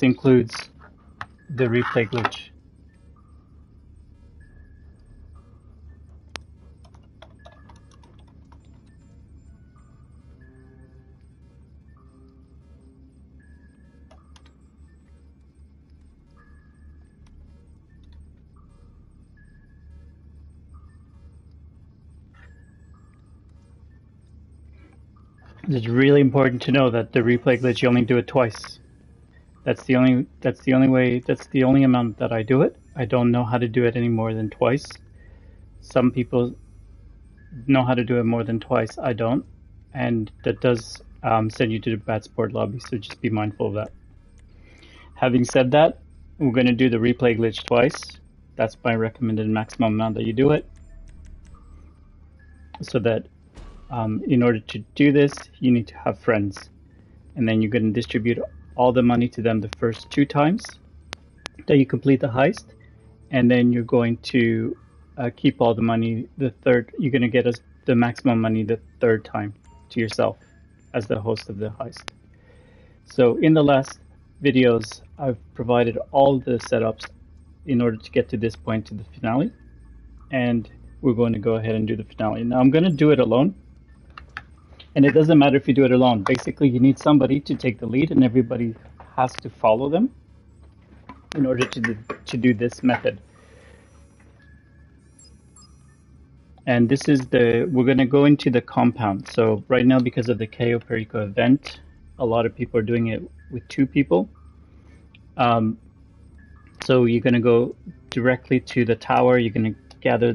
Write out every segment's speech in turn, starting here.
this includes the replay glitch. It's really important to know that the replay glitch, you only do it twice. That's the only amount that I do it. I don't know how to do it any more than twice. Some people know how to do it more than twice. I don't. And that does send you to the bad sport lobby, so just be mindful of that. Having said that, we're going to do the replay glitch twice. That's my recommended maximum amount that you do it. So that in order to do this, you need to have friends. And then you're going to distribute all the money to them the first 2 times that you complete the heist. And then you're going to keep all the money you're going to get the maximum money the 3rd time to yourself as the host of the heist. So in the last videos, I've provided all the setups in order to get to this point, to the finale. And we're going to go ahead and do the finale. Now I'm going to do it alone. And it doesn't matter if you do it alone. Basically, you need somebody to take the lead, and everybody has to follow them in order to do this method. And this is we're going to go into the compound. So right now, because of the Cayo Perico event, a lot of people are doing it with 2 people. So you're going to go directly to the tower. You're going to gather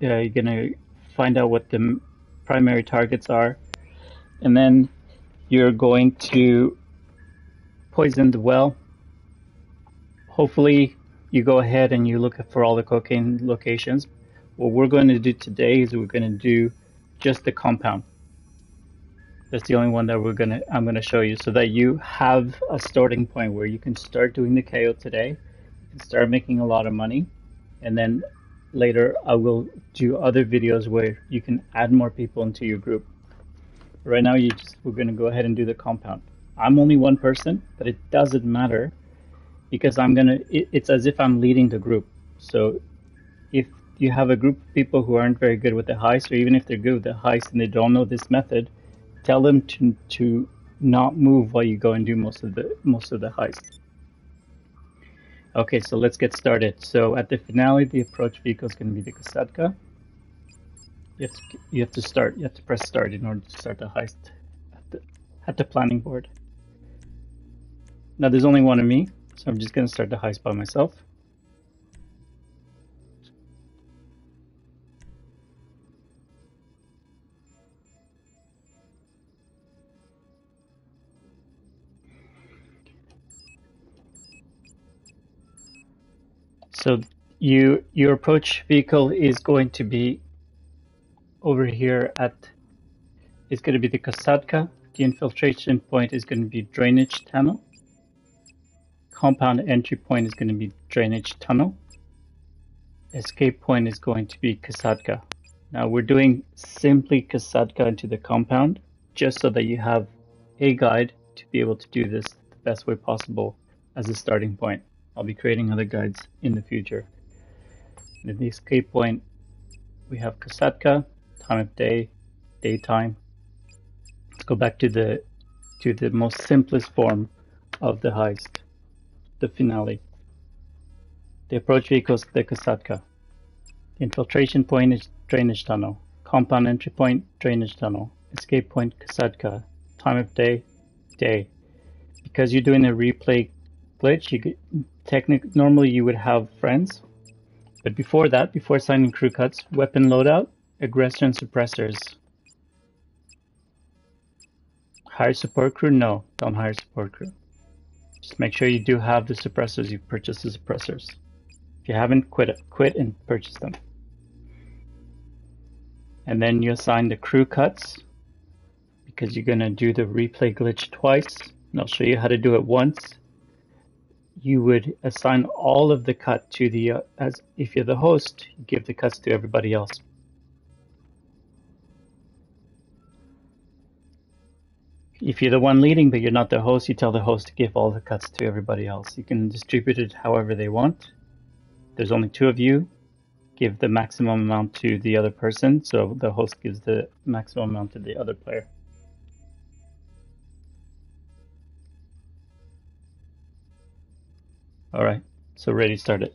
you're going to find out what the primary targets are, and then you're going to poison the well. Hopefully you go ahead and you look for all the cocaine locations. What we're going to do today is we're going to do just the compound. That's the only one that I'm going to show you, so that you have a starting point where you can start doing the KO today. You can start making a lot of money, and then later I will do other videos where you can add more people into your group. Right now we're going to go ahead and do the compound. I'm only one person, but it doesn't matter, because it's as if I'm leading the group. So if you have a group of people who aren't very good with the heist, or even if they're good with the heist and they don't know this method, tell them to not move while you go and do most of the heist. Okay, so let's get started. So at the finale, the approach vehicle is going to be the Kasatka. You have to press start in order to start the heist at the planning board. Now there's only one of me, so I'm just going to start the heist by myself. So your approach vehicle is going to be over here it's going to be the Kasatka. The infiltration point is going to be drainage tunnel. Compound entry point is going to be drainage tunnel. Escape point is going to be Kasatka. Now we're doing simply Kasatka into the compound, just so that you have a guide to be able to do this the best way possible as a starting point. I'll be creating other guides in the future. And at the escape point, we have Kasatka, time of day, daytime. Let's go back to the most simplest form of the heist, the finale. The approach vehicle is the Kasatka. The infiltration point is drainage tunnel. Compound entry point, drainage tunnel. Escape point, Kasatka. Time of day, day. Because you're doing a replay glitch, normally you would have friends. But before that, before assigning crew cuts, weapon loadout, aggressor and suppressors. Hire support crew? No, don't hire support crew. Just make sure you do have the suppressors. You purchase the suppressors. If you haven't, quit and purchase them. And then you assign the crew cuts, because you're going to do the replay glitch twice. And I'll show you how to do it once. You would assign all of the cut to as if you're the host, you give the cuts to everybody else. If you're the one leading but you're not the host, you tell the host to give all the cuts to everybody else. You can distribute it however they want. There's only two of you. Give the maximum amount to the other person, so the host gives the maximum amount to the other player. Alright, so ready, start it.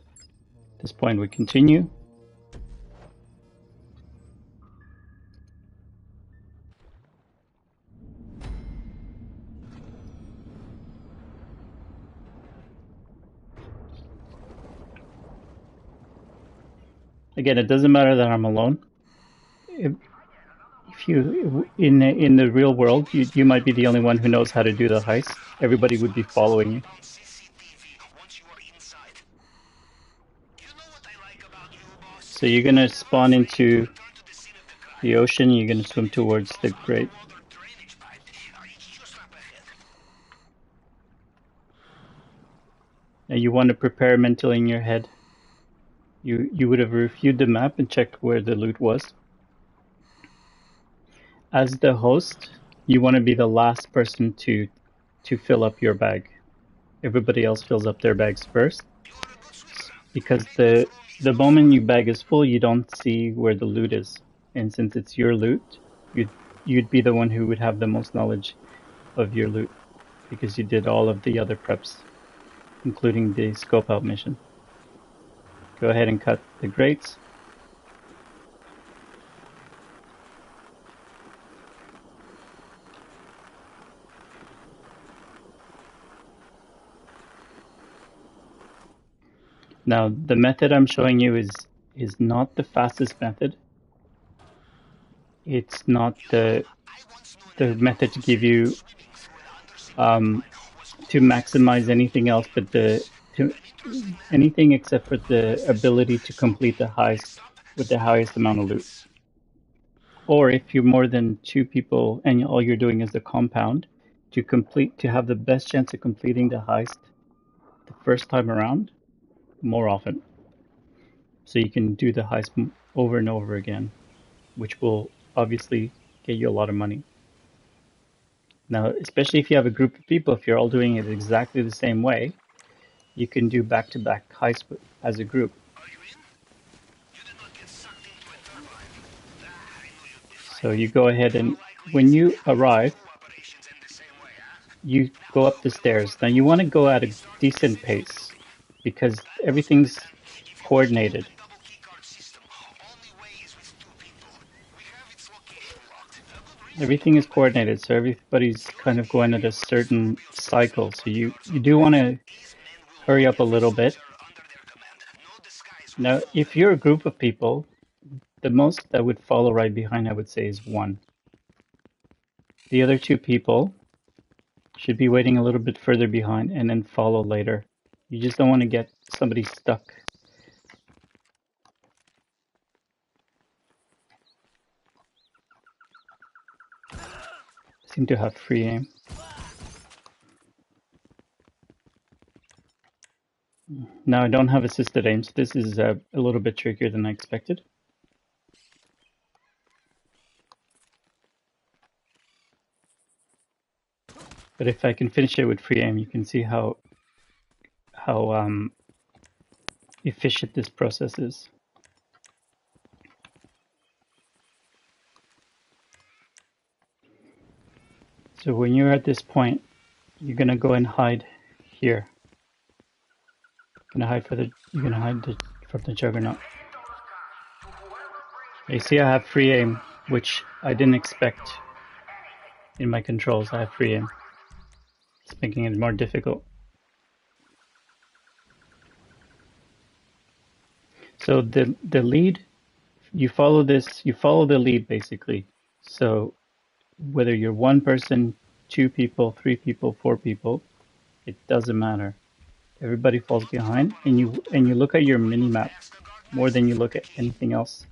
At this point we continue. Again, it doesn't matter that I'm alone. If you in the real world, you might be the only one who knows how to do the heist. Everybody would be following you. So you're gonna spawn into the ocean. You're gonna swim towards the grate. Now you want to prepare mentally in your head. You would have reviewed the map and checked where the loot was. As the host, you want to be the last person to fill up your bag. Everybody else fills up their bags first, because the moment your bag is full, you don't see where the loot is, and since it's your loot, you'd be the one who would have the most knowledge of your loot because you did all of the other preps, including the scope out mission. Go ahead and cut the grates. Now, the method I'm showing you is not the fastest method. It's not the method to give you to maximize anything else, but anything except for the ability to complete the heist with the highest amount of loot. Or if you're more than two people and all you're doing is the compound, to have the best chance of completing the heist the first time around more often. So you can do the heist over and over again, which will obviously get you a lot of money. Now, especially if you have a group of people, if you're all doing it exactly the same way, you can do back-to-back heists as a group. So you go ahead and when you arrive, you go up the stairs. Now you want to go at a decent pace because everything's coordinated. Everything is coordinated, so everybody's kind of going at a certain cycle. So you do want to hurry up a little bit. Now, if you're a group of people, the most that would follow right behind, I would say, is one. The other two people should be waiting a little bit further behind and then follow later. You just don't want to get somebody stuck. I seem to have free aim. Now I don't have assisted aim, so this is a little bit trickier than I expected. But if I can finish it with free aim, you can see how efficient this process is. So when you're at this point, you're gonna go and hide here. You're gonna hide from the juggernaut. You see I have free aim, which I didn't expect in my controls. I have free aim. It's making it more difficult. So the lead, you follow the lead basically. So whether you're one person, two people, three people, four people, it doesn't matter. Everybody falls behind, and you look at your mini map more than you look at anything else.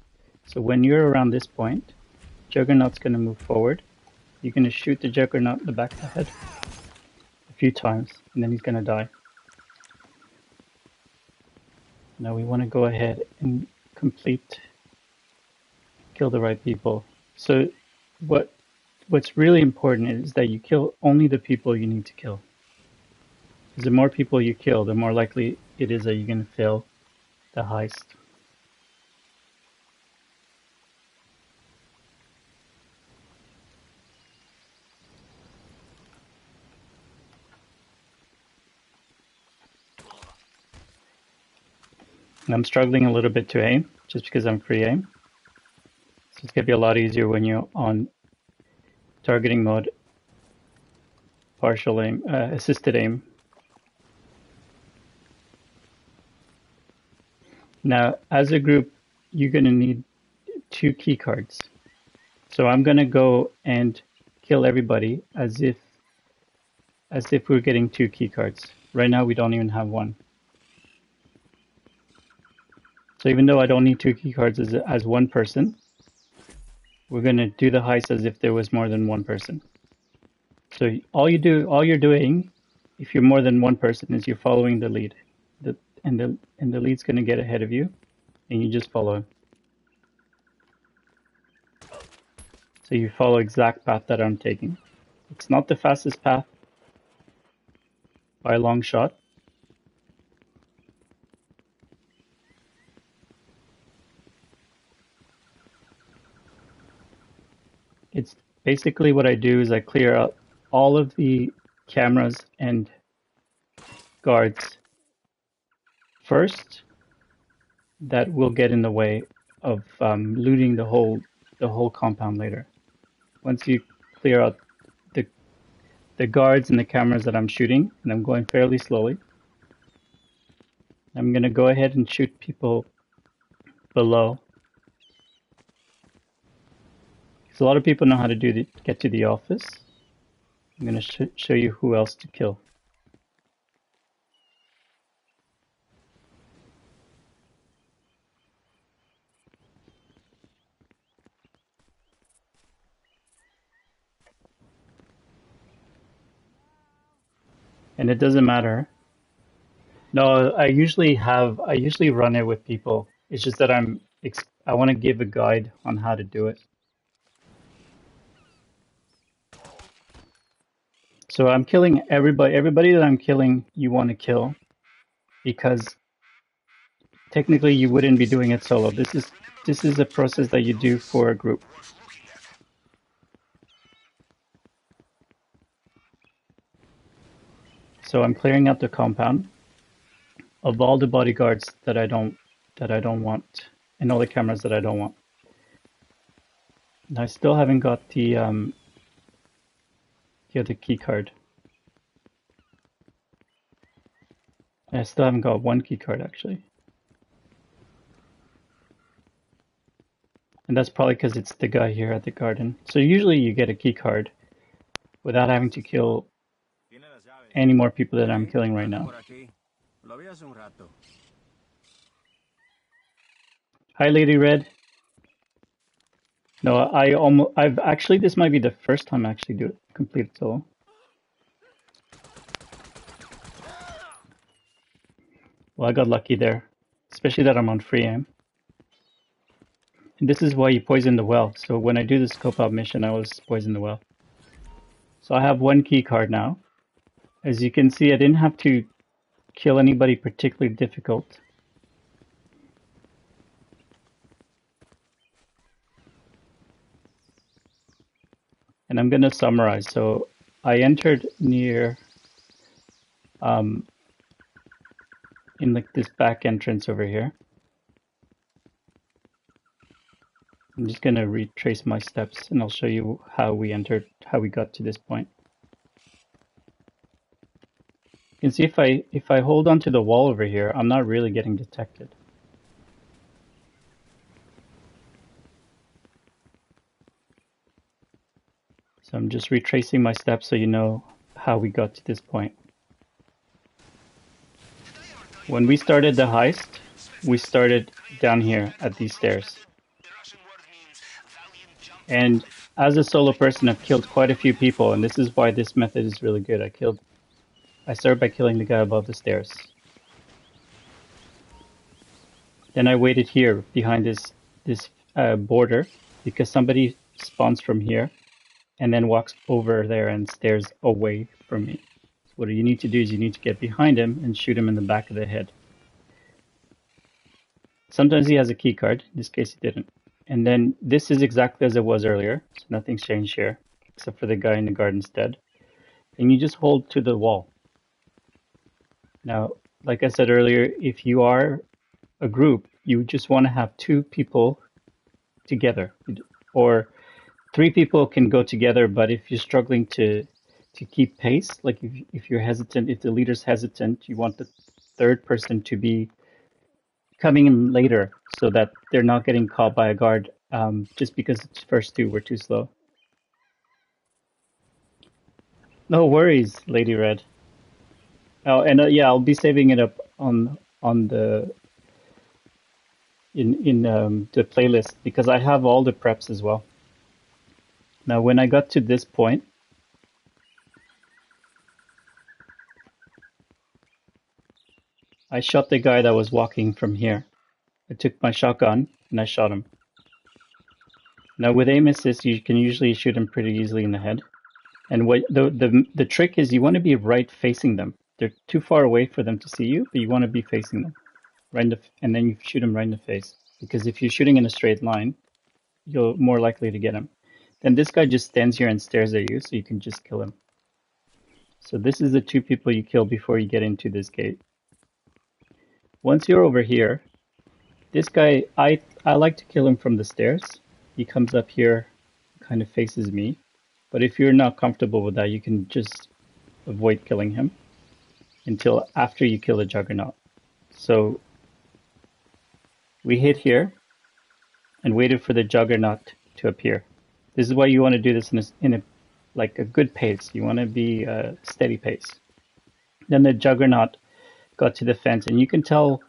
So when you're around this point, Juggernaut's going to move forward. You're going to shoot the Juggernaut in the back of the head a few times, and then he's going to die. Now we want to go ahead and kill the right people. So what what's really important is that you kill only the people you need to kill. Because the more people you kill, the more likely it is that you're going to fail the heist. And I'm struggling a little bit to aim, just because I'm free aim. So it's going to be a lot easier when you're on targeting mode, partial aim, assisted aim. Now, as a group, you're going to need 2 key cards. So I'm going to go and kill everybody as if we're getting 2 key cards. Right now, we don't even have 1. So even though I don't need 2 key cards as one person, we're going to do the heist as if there was more than one person. So all you're doing, if you're more than one person, is you're following the lead. And the lead's going to get ahead of you, and you just follow him. So you follow exact path that I'm taking. It's not the fastest path by a long shot. It's basically what I do is I clear out all of the cameras and guards first that will get in the way of looting the whole compound later. Once you clear out the guards and the cameras that I'm shooting, and I'm going fairly slowly, I'm gonna go ahead and shoot people below. Because a lot of people know how to get to the office. I'm gonna show you who else to kill. And it doesn't matter. No, I usually run it with people. It's just that I want to give a guide on how to do it. So I'm killing everybody. Everybody that I'm killing, you want to kill, because technically you wouldn't be doing it solo. This is a process that you do for a group. So I'm clearing out the compound of all the bodyguards that I don't want, and all the cameras that I don't want. And I still haven't got the other key card. I still haven't got 1 key card actually. And that's probably because it's the guy here at the garden. So usually you get a key card without having to kill any more people that I'm killing right now. Hi, Lady Red. No, I've actually, this might be the first time I actually do it, complete it solo. Well, I got lucky there, especially that I'm on free aim. And this is why you poison the well. So when I do the scope out mission, I always poison the well. So I have 1 key card now. As you can see, I didn't have to kill anybody particularly difficult. And I'm going to summarize. So I entered near, in like this back entrance over here. I'm just going to retrace my steps, and I'll show you how we got to this point. You can see if I hold onto the wall over here, I'm not really getting detected. So I'm just retracing my steps so you know how we got to this point. When we started the heist, we started down here at these stairs. And as a solo person, I've killed quite a few people, and this is why this method is really good. I started by killing the guy above the stairs. Then I waited here behind this border because somebody spawns from here. and then walks over there and stares away from me. So what you need to do is you need to get behind him and shoot him in the back of the head. Sometimes he has a key card. In this case, he didn't. And then this is exactly as it was earlier. So nothing's changed here, except for the guy in the garden's dead. And you just hold to the wall. Now, like I said earlier, if you are a group, you just want to have 2 people together. Or 3 people can go together, but if you're struggling to keep pace, like if you're hesitant, if the leader's hesitant, you want the 3rd person to be coming in later so that they're not getting caught by a guard just because the first 2 were too slow. No worries, Lady Red. Oh, and yeah, I'll be saving it up on the in the playlist because I have all the preps as well. Now, when I got to this point, I shot the guy that was walking from here. I took my shotgun and I shot him. Now, with aim assist, you can usually shoot him pretty easily in the head. And what the trick is, you want to be right facing them. They're too far away for them to see you, but you want to be facing them, right and then you shoot them right in the face. Because if you're shooting in a straight line, you're more likely to get him. Then this guy just stands here and stares at you, so you can just kill him. So this is the 2 people you kill before you get into this gate. Once you're over here, this guy, I like to kill him from the stairs. He comes up here, kind of faces me. But if you're not comfortable with that, you can just avoid killing him until after you kill the Juggernaut. So we hit here and waited for the Juggernaut to appear. This is why you want to do this in a like a good pace. You want to be a steady pace. Then the Juggernaut got to the fence, and you can tell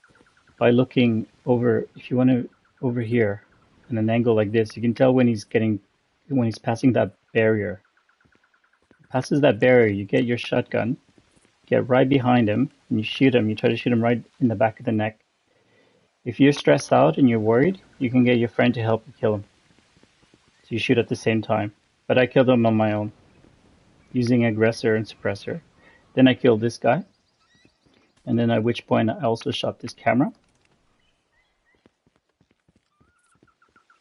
by looking over. If you want to over here in an angle like this, you can tell when he's passing that barrier. Passes that barrier, you get your shotgun, get right behind him, and you shoot him. You try to shoot him right in the back of the neck. If you're stressed out and you're worried, you can get your friend to help you kill him. So you shoot at the same time. But I killed him on my own, using aggressor and suppressor. Then I killed this guy. And then at which point I also shot this camera.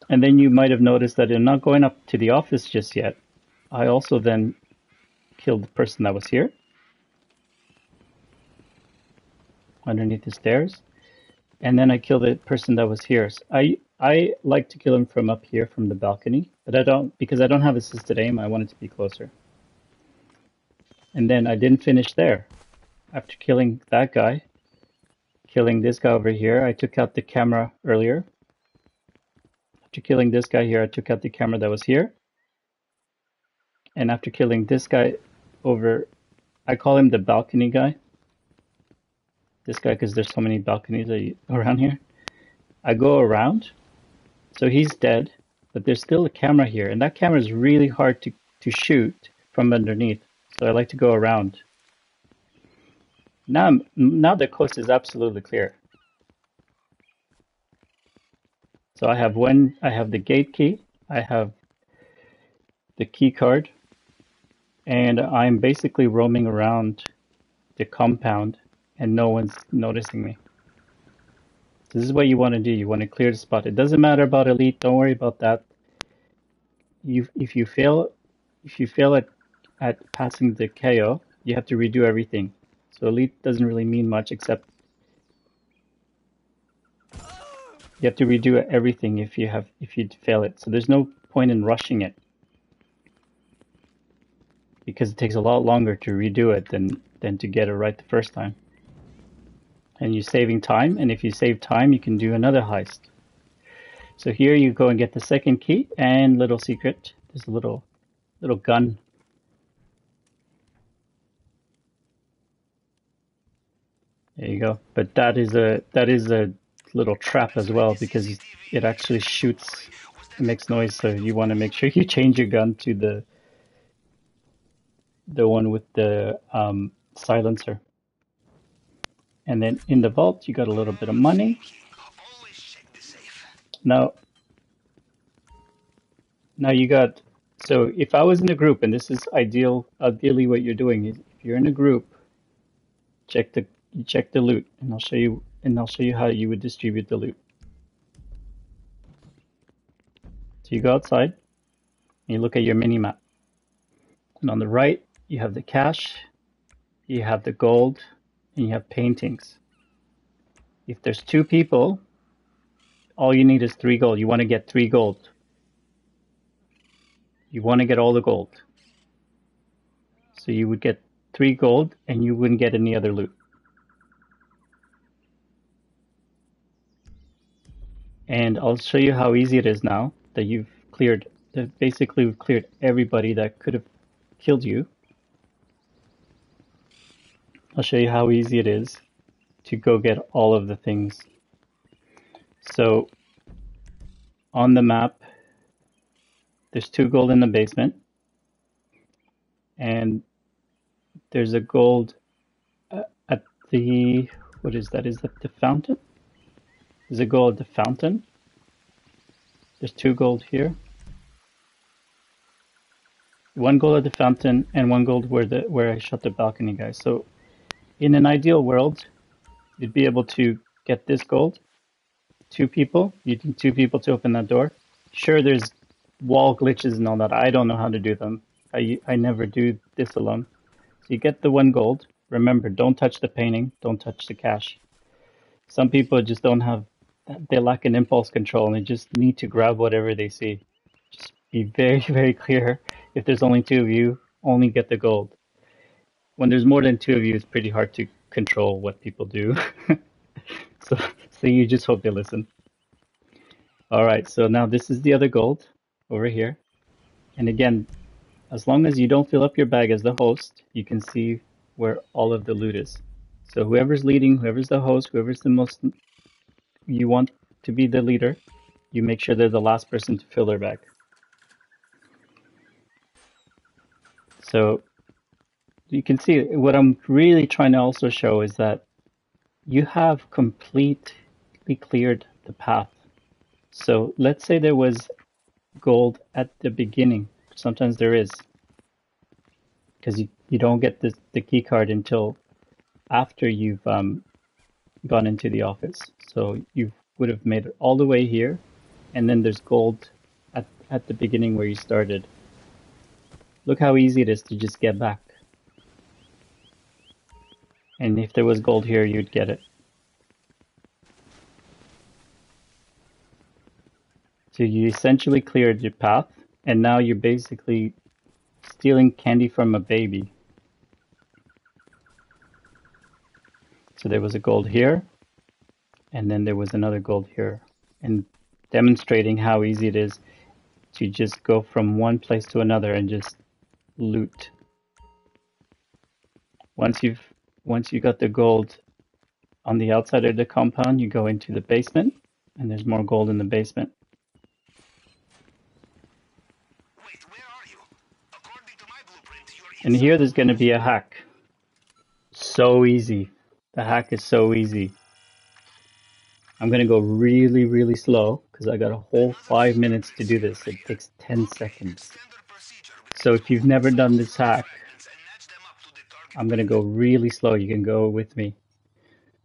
And then you might have noticed that I'm not going up to the office just yet. I also then killed the person that was here, underneath the stairs. And then I killed the person that was here. So I like to kill him from up here, from the balcony. But I don't, because I don't have assisted aim, I wanted to be closer. And then I didn't finish there. After killing that guy, killing this guy over here, I took out the camera earlier. After killing this guy here, I took out the camera that was here. And after killing this guy over, I call him the balcony guy. This guy, because there's so many balconies around here. I go around, so he's dead, but there's still a camera here, and that camera is really hard to shoot from underneath, so I like to go around. Now the coast is absolutely clear. So I have the gate key, I have the key card, and I'm basically roaming around the compound, and no one's noticing me. This is what you want to do. You want to clear the spot. It doesn't matter about elite. Don't worry about that. If you fail at passing the KO, you have to redo everything. So elite doesn't really mean much, except you have to redo everything if you fail it. So there's no point in rushing it, because it takes a lot longer to redo it than to get it right the first time. And you're saving time, and if you save time, you can do another heist. So here you go and get the second key, and little secret, there's a little gun. There you go. But that is a little trap as well, because it actually shoots, it makes noise, so you want to make sure you change your gun to the one with the silencer. And then in the vault, you got a little bit of money. Now you got So if I was in a group, and this is ideally what you're doing is if you're in a group, you check the loot, and I'll show you how you would distribute the loot. So you go outside and you look at your mini map. And on the right, you have the cash, you have the gold, and you have paintings. If there's 2 people, all you need is 3 gold. You want to get 3 gold. You want to get all the gold. So you would get 3 gold and you wouldn't get any other loot. And I'll show you how easy it is now that basically we've cleared everybody that could have killed you. I'll show you how easy it is to go get all of the things. So on the map, there's 2 gold in the basement, and there's a gold at the, what is that? Is that the fountain? There's a gold at the fountain. There's 2 gold here. 1 gold at the fountain and 1 gold where I shot the balcony guys. So in an ideal world, you'd be able to get this gold. 2 people. You need 2 people to open that door. Sure, there's wall glitches and all that. I don't know how to do them. I never do this alone. So you get the 1 gold. Remember, don't touch the painting. Don't touch the cash. Some people just don't have, they lack an impulse control and they just need to grab whatever they see. Just be very, very clear. If there's only 2 of you, only get the gold. When there's more than 2 of you, it's pretty hard to control what people do. So you just hope they listen. All right, so now this is the other gold over here. And again, as long as you don't fill up your bag as the host, you can see where all of the loot is. So whoever's leading, whoever's the host, whoever's the most, you want to be the leader, you make sure they're the last person to fill their bag. So you can see what I'm really trying to also show is that you have completely cleared the path. So let's say there was gold at the beginning. Sometimes there is, because you don't get the key card until after you've gone into the office. So you would have made it all the way here, and then there's gold at the beginning where you started. Look how easy it is to just get back. And if there was gold here, you'd get it. So you essentially cleared your path, and now you're basically stealing candy from a baby. So there was a gold here, and then there was another gold here, and demonstrating how easy it is to just go from one place to another and just loot. Once you got the gold on the outside of the compound, you go into the basement, and there's more gold in the basement. Wait, where are you? According to my blueprint, you're And here there's going to be a hack. So easy. The hack is so easy. I'm going to go really, really slow because I got a whole 5 minutes to do this. It takes 10 seconds. So if you've never done this hack, I'm going to go really slow. You can go with me.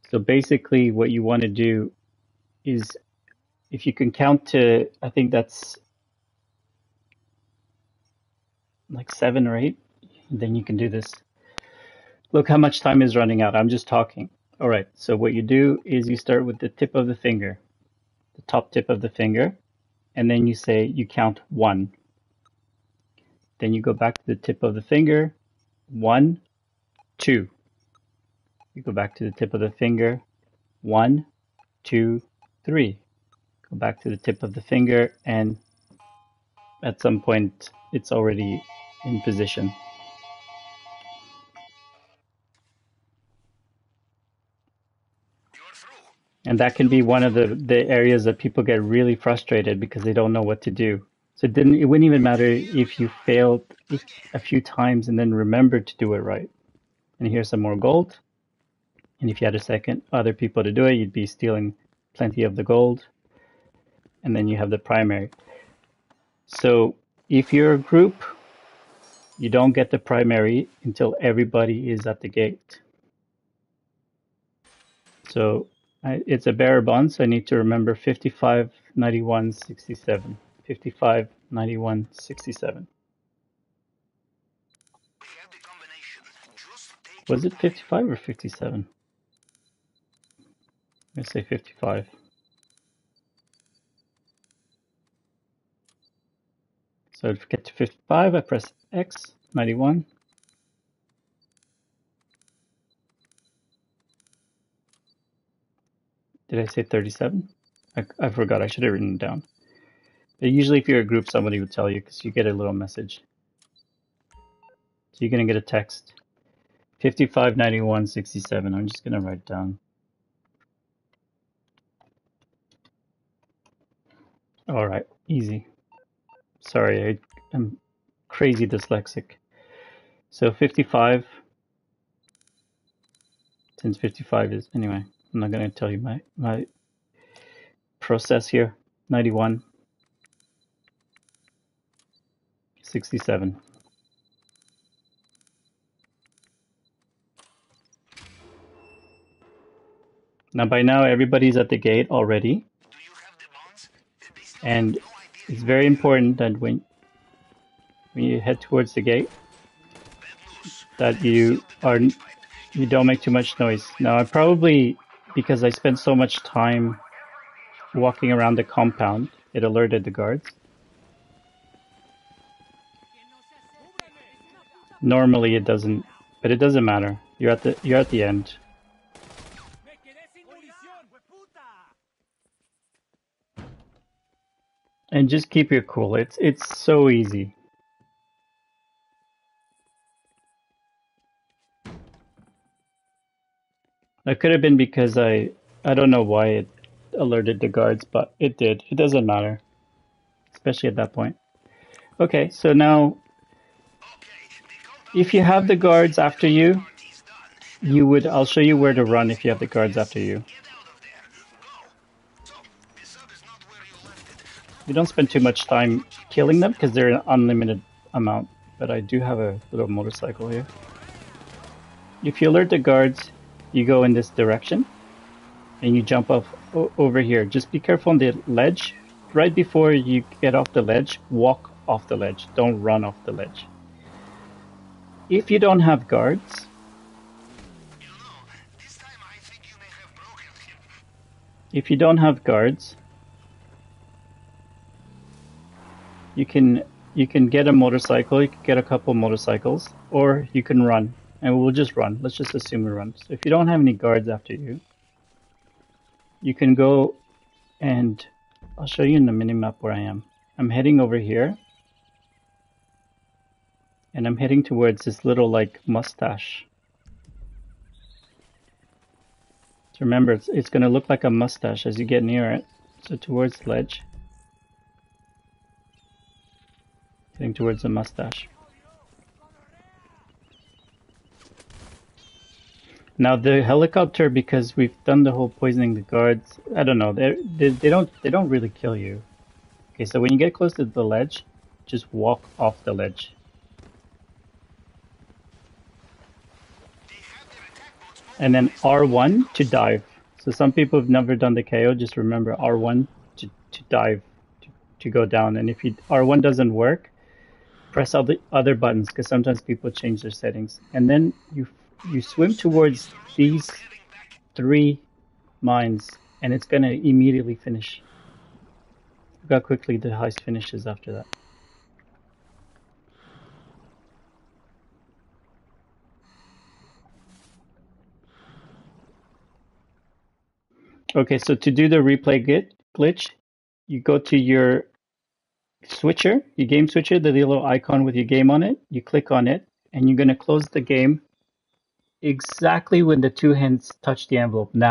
So basically what you want to do is, if you can count to, I think that's like 7 or 8, then you can do this. Look how much time is running out. I'm just talking. All right, so what you do is you start with the tip of the finger, the top tip of the finger, and then you count 1. Then you go back to the tip of the finger, 1, 2. You go back to the tip of the finger, 1, 2, 3. Go back to the tip of the finger, and at some point it's already in position. And that can be one of the areas that people get really frustrated because they don't know what to do. So it wouldn't even matter if you failed a few times and then remembered to do it right. And here's some more gold. And if you had other people to do it, you'd be stealing plenty of the gold. And then you have the primary. So If you're a group, you don't get the primary until everybody is at the gate. So it's a bearer bond, so I need to remember 55, 91, 67. 55, 91, 67. We have the combination. Just take Was your it time. 55 or 57? I'm going to say 55. So to get to 55, I press X, 91. Did I say 37? I forgot. I should have written it down. But usually if you're a group, somebody would tell you because you get a little message. So you're going to get a text. 55, 91, 67. I'm just going to write down. All right, easy. Sorry, I'm crazy dyslexic. So 55, since 55 is, anyway, I'm not going to tell you my process here. 91, 67. Now by now everybody's at the gate already, Do you have the bonds? They still have and no idea it's you are very here. important that when you head towards the gate, Bad news. that They sealed the drainage pipe. you don't make too much noise. Now I probably, because I spent so much time walking around the compound, it alerted the guards. Normally it doesn't, but it doesn't matter. You're at the end. And just keep your cool. It's so easy. It could have been because I don't know why it alerted the guards, but it did. It doesn't matter, especially at that point. Okay, so now if you have the guards after you, I'll show you where to run if you have the guards after you. You don't spend too much time killing them because they're an unlimited amount, but I do have a little motorcycle here. If you alert the guards, you go in this direction and you jump off over here. Just be careful on the ledge. Right before you get off the ledge, walk off the ledge. Don't run off the ledge. If you don't have guards, if you don't have guards, you can get a motorcycle, you can get a couple motorcycles, or you can run. And we'll just run. Let's just assume we run. So if you don't have any guards after you, you can go, and I'll show you in the minimap where I am. I'm heading over here. And I'm heading towards this little like mustache. So remember, it's going to look like a mustache as you get near it. So towards the ledge. Heading towards the mustache. Now the helicopter, because we've done the whole poisoning the guards, I don't know, they don't really kill you. Okay, so when you get close to the ledge, just walk off the ledge. And then R1 to dive. So some people have never done the KO, just remember R1 to dive, to go down. And if R1 doesn't work, press all the other buttons, because sometimes people change their settings. And then you swim towards these 3 mines, and it's going to immediately finish. Look how quickly the heist finishes after that. Okay, so to do the replay glitch, you go to your switcher, your game switcher, the little icon with your game on it. You click on it, and you're going to close the game exactly when the 2 hands touch the envelope. Now